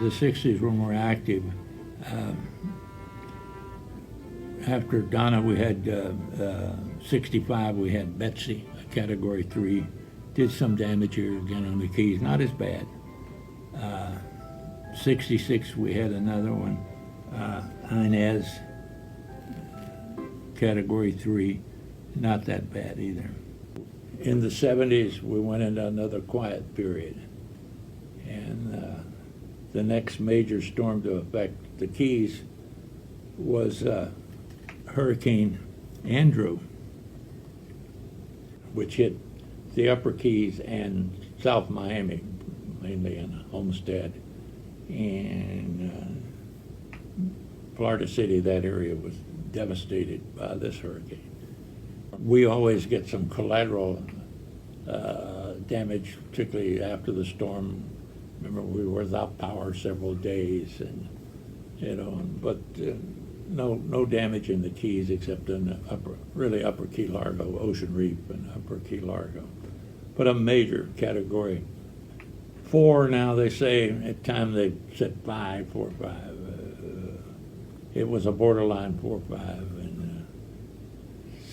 The 60s were more active. After Donna, we had 65, we had Betsy, a Category 3. Did some damage here again on the keys, not as bad. 66, we had another one, Inez, Category 3, not that bad either. In the 70s, we went into another quiet period. And the next major storm to affect the Keys was Hurricane Andrew, which hit the Upper Keys and South Miami, mainly in Homestead. And Florida City, that area was devastated by this hurricane. We always get some collateral damage, particularly after the storm. Remember, we were without power several days, and but no damage in the Keys except in the upper Key Largo, Ocean Reef, and upper Key Largo. But a major Category 4 now. They say at times they said 5, 4, 5. It was a borderline 4, 5, and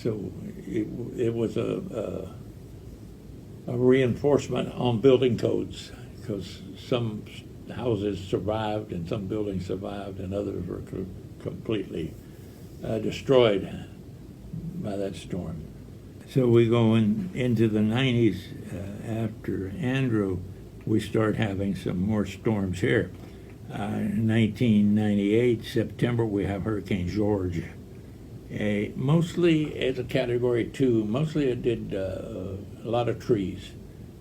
so it was a reinforcement on building codes, because some houses survived and some buildings survived and others were completely destroyed by that storm. So we go into the 90s. After Andrew, we start having some more storms here. In 1998, September, we have Hurricane George. Mostly as a Category 2, mostly it did a lot of trees.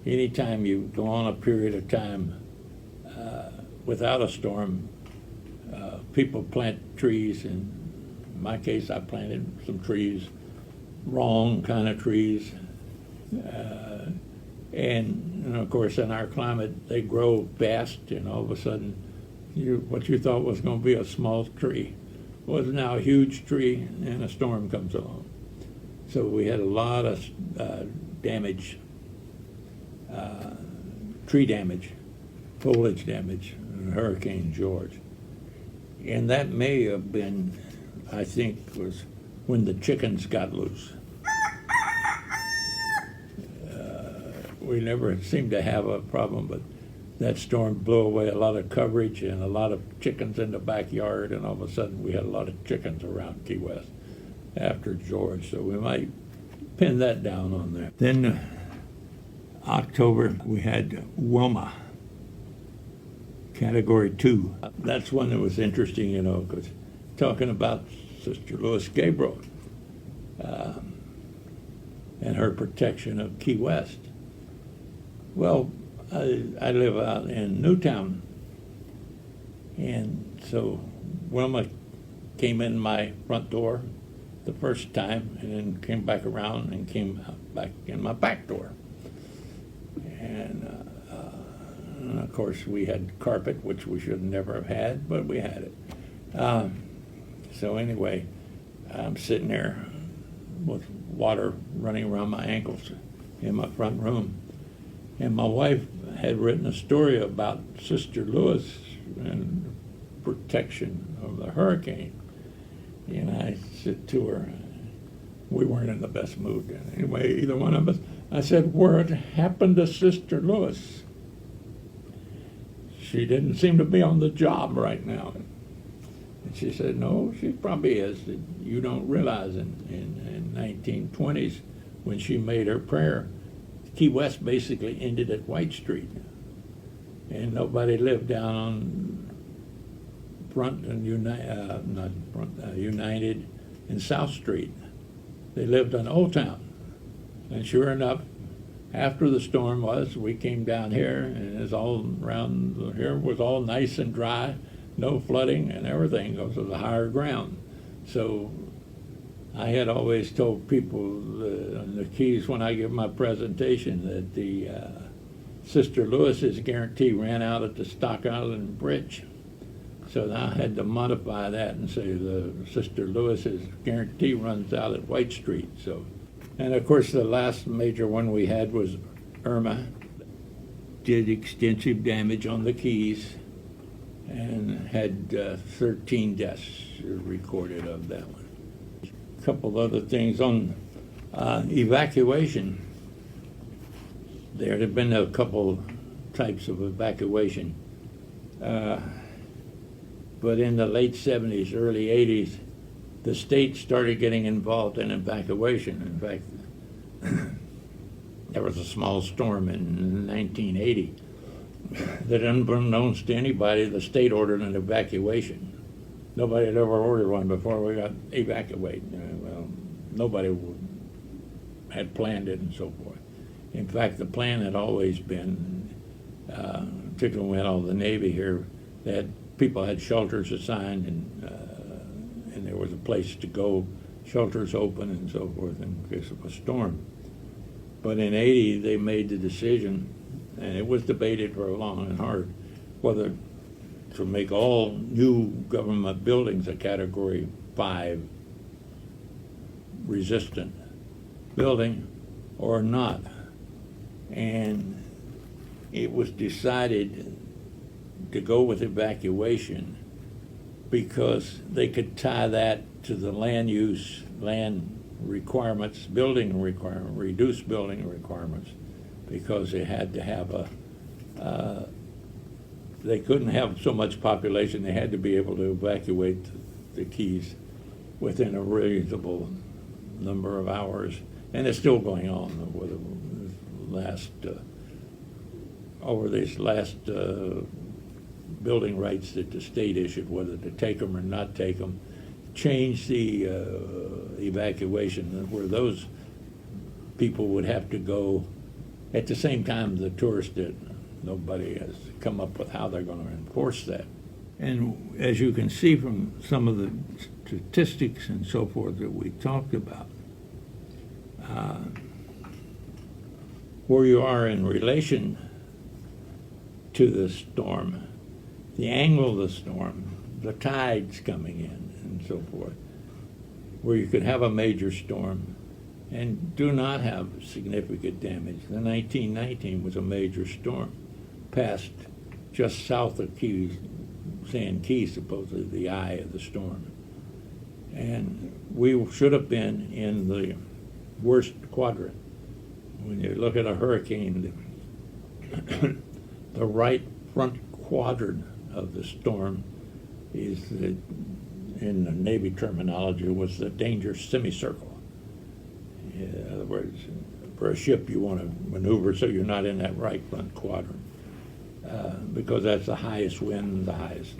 Anytime you go on a period of time without a storm, people plant trees. In my case, I planted some trees, wrong kind of trees. And of course, in our climate, they grow fast, and all of a sudden, what you thought was going to be a small tree was now a huge tree, and a storm comes along. So we had a lot of damage, tree damage, foliage damage, in Hurricane George. And that may have been, I think, was when the chickens got loose. We never seemed to have a problem, but that storm blew away a lot of coverage and a lot of chickens in the backyard, and all of a sudden we had a lot of chickens around Key West after George, so we might pin that down on there. Then October, we had Wilma, Category 2. That's one that was interesting, because talking about Sister Louis Gabriel and her protection of Key West. Well, I live out in Newtown, and so Wilma came in my front door the first time and then came back around and came back in my back door. And of course, we had carpet, which we should never have had, but we had it. So anyway, I'm sitting there with water running around my ankles in my front room. And my wife had written a story about Sister Louis and protection of the hurricane. And I said to her, we weren't in the best mood anyway, either one of us. I said, what happened to Sister Louis? She didn't seem to be on the job right now. And she said, no, she probably is. You don't realize in 1920s, when she made her prayer, Key West basically ended at White Street, and nobody lived down on Front and United and South Street. They lived on Old Town, and sure enough, after the storm we came down here, and it's all around here was all nice and dry, no flooding and everything, because of the higher ground. So I had always told people on the Keys when I give my presentation that the Sister Louis's guarantee ran out at the Stock Island Bridge. So I had to modify that and say the Sister Louis's guarantee runs out at White Street. So, and of course the last major one we had was Irma. Did extensive damage on the Keys. and had 13 deaths recorded of that one. A couple other things on evacuation. There had been a couple types of evacuation, but in the late 70s, early 80s, the state started getting involved in evacuation. In fact, there was a small storm in 1980 that, unbeknownst to anybody, the state ordered an evacuation. Nobody had ever ordered one before we got evacuated. Well, nobody had planned it and so forth. In fact, the plan had always been, particularly when all the Navy here, that people had shelters assigned and there was a place to go, shelters open and so forth in case of a storm. But in 80, they made the decision, and it was debated for long and hard, whether to make all new government buildings a Category 5 resistant building or not. And it was decided to go with evacuation because they could tie that to the land use, land requirements, building requirements, reduced building requirements, because they had to have they couldn't have so much population, they had to be able to evacuate the Keys within a reasonable number of hours. And it's still going on with the last, over these last building rights that the state issued, whether to take them or not take them, changed the evacuation, where those people would have to go at the same time the tourists did. Nobody has come up with how they're going to enforce that. And as you can see from some of the statistics and so forth that we talked about, where you are in relation to the storm, the angle of the storm, the tides coming in and so forth, where you could have a major storm and do not have significant damage. The 1919 was a major storm, passed just south of Keys, Sand Key, supposedly the eye of the storm. And we should have been in the worst quadrant. When you look at a hurricane, the right front quadrant of the storm is, in the Navy terminology, was the danger semicircle. In other words, for a ship, you want to maneuver so you're not in that right front quadrant, because that's the highest wind, the highest,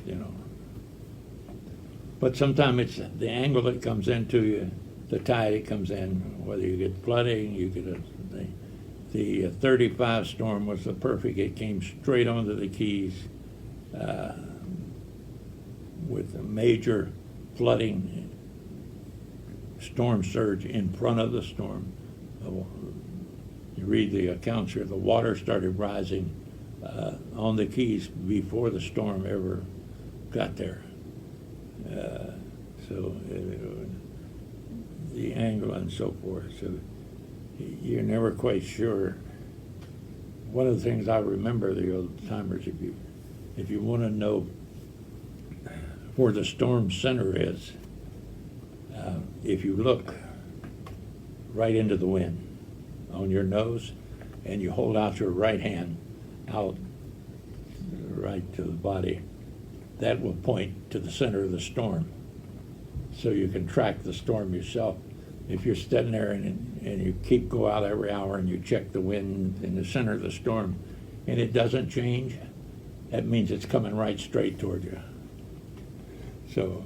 But sometimes it's the angle that comes into you, the tide that comes in, whether you get flooding, you get the 35 storm was the perfect. It came straight onto the Keys with a major flooding, storm surge in front of the storm. You read the accounts here, the water started rising on the Keys before the storm ever got there. The angle and so forth. So you're never quite sure. One of the things I remember, the old timers, if you want to know where the storm center is, if you look right into the wind on your nose and you hold out your right hand out right to the body, that will point to the center of the storm. So you can track the storm yourself. If you're sitting there and you go out every hour and you check the wind in the center of the storm and it doesn't change, that means it's coming right straight toward you. So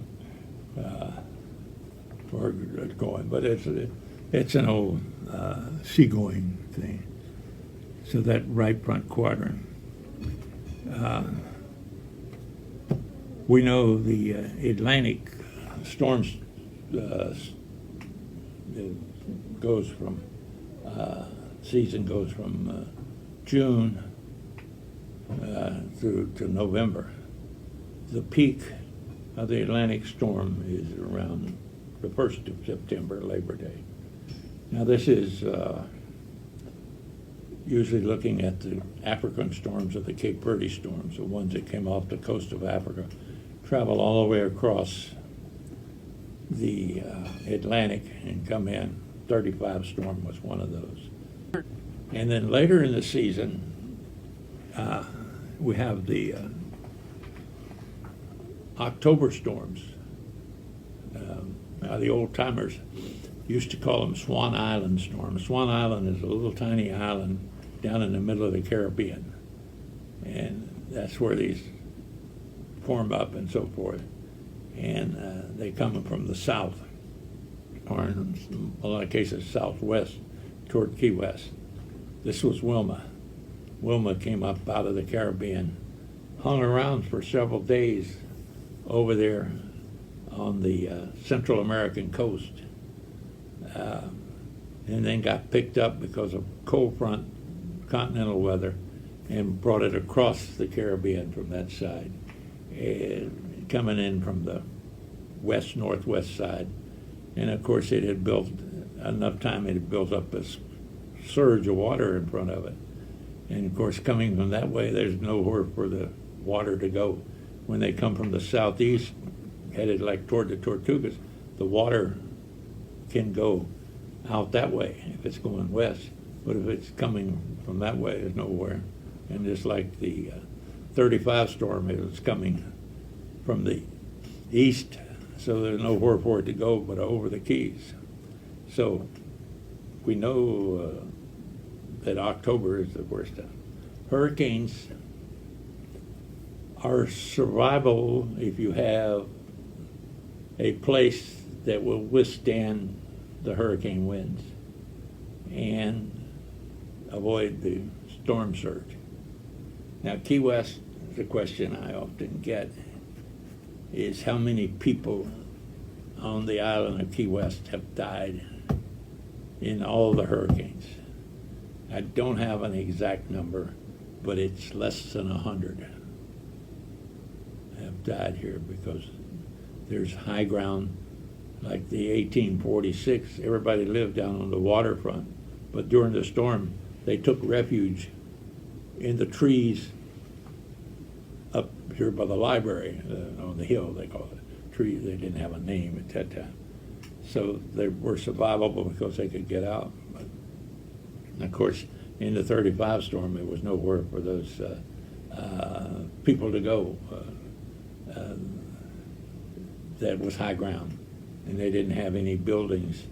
we're going, but it's an old seagoing thing. So that right front quadrant. We know the Atlantic storms goes from season goes from June through to November. The peak of the Atlantic storm is around the 1st of September, Labor Day. Now this is usually looking at the African storms or the Cape Verde storms, the ones that came off the coast of Africa, travel all the way across the Atlantic and come in. 35 storm was one of those. And then later in the season, we have the October storms. The old timers used to call them Swan Island storms. Swan Island is a little tiny island down in the middle of the Caribbean, and that's where these form up and so forth. And they come from the south, or in a lot of cases southwest toward Key West. This was Wilma. Wilma came up out of the Caribbean, hung around for several days over there on the Central American coast, and then got picked up because of cold front continental weather and brought it across the Caribbean from that side, and coming in from the west-northwest side. And of course it had built enough time, it had built up this surge of water in front of it. And of course coming from that way, there's nowhere for the water to go. When they come from the southeast, headed like toward the Tortugas, the water can go out that way if it's going west. But if it's coming from that way, there's nowhere. And just like the 35 storm, it was coming from the east, so there's nowhere for it to go but over the Keys. So we know that October is the worst time. Hurricanes are survivable if you have a place that will withstand the hurricane winds and avoid the storm surge. Now, Key West, the question I often get is how many people on the island of Key West have died in all the hurricanes. I don't have an exact number, but it's less than 100 have died here because there's high ground. Like the 1846, everybody lived down on the waterfront, but during the storm, they took refuge in the trees up here by the library, on the hill, they call it. Trees, they didn't have a name at that time. So they were survivable because they could get out. But, and of course, in the 35 storm, there was nowhere for those people to go. That was high ground, and they didn't have any buildings.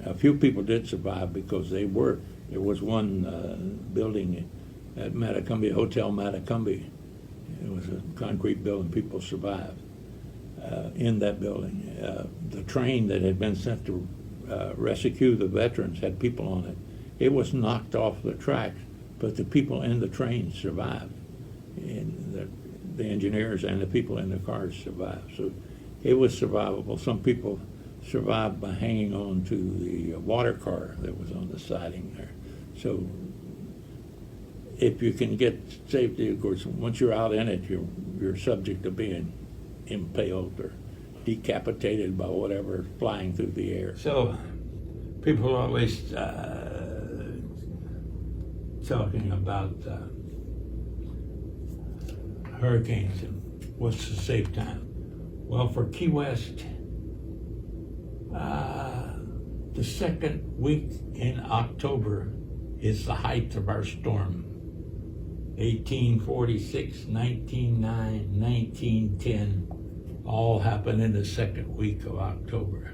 A few people did survive because there was one building at Matacumbi, Hotel Matacumbi. It was a concrete building. People survived in that building. The train that had been sent to rescue the veterans had people on it. It was knocked off the tracks, but the people in the train survived. And the engineers and the people in the cars survived. So it was survivable. Some people survived by hanging on to the water car that was on the siding there. So if you can get safety, of course, once you're out in it, you're subject to being impaled or decapitated by whatever flying through the air. So people are always talking about hurricanes and what's the safe time. Well, for Key West, the second week in October is the height of our storm. 1846, 1909, 1910 all happened in the second week of October.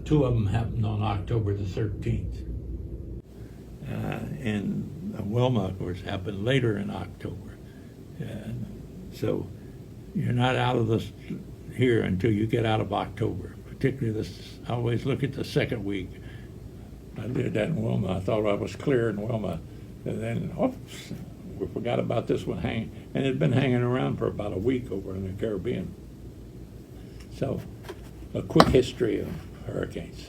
Two of them happened on October the 13th. And Wilma, of course, happened later in October. So you're not out of this here until you get out of October. Particularly this, I always look at the second week. I did that in Wilma. I thought I was clear in Wilma. And then, oops, we forgot about this one hanging. And it had been hanging around for about a week over in the Caribbean. So, a quick history of hurricanes.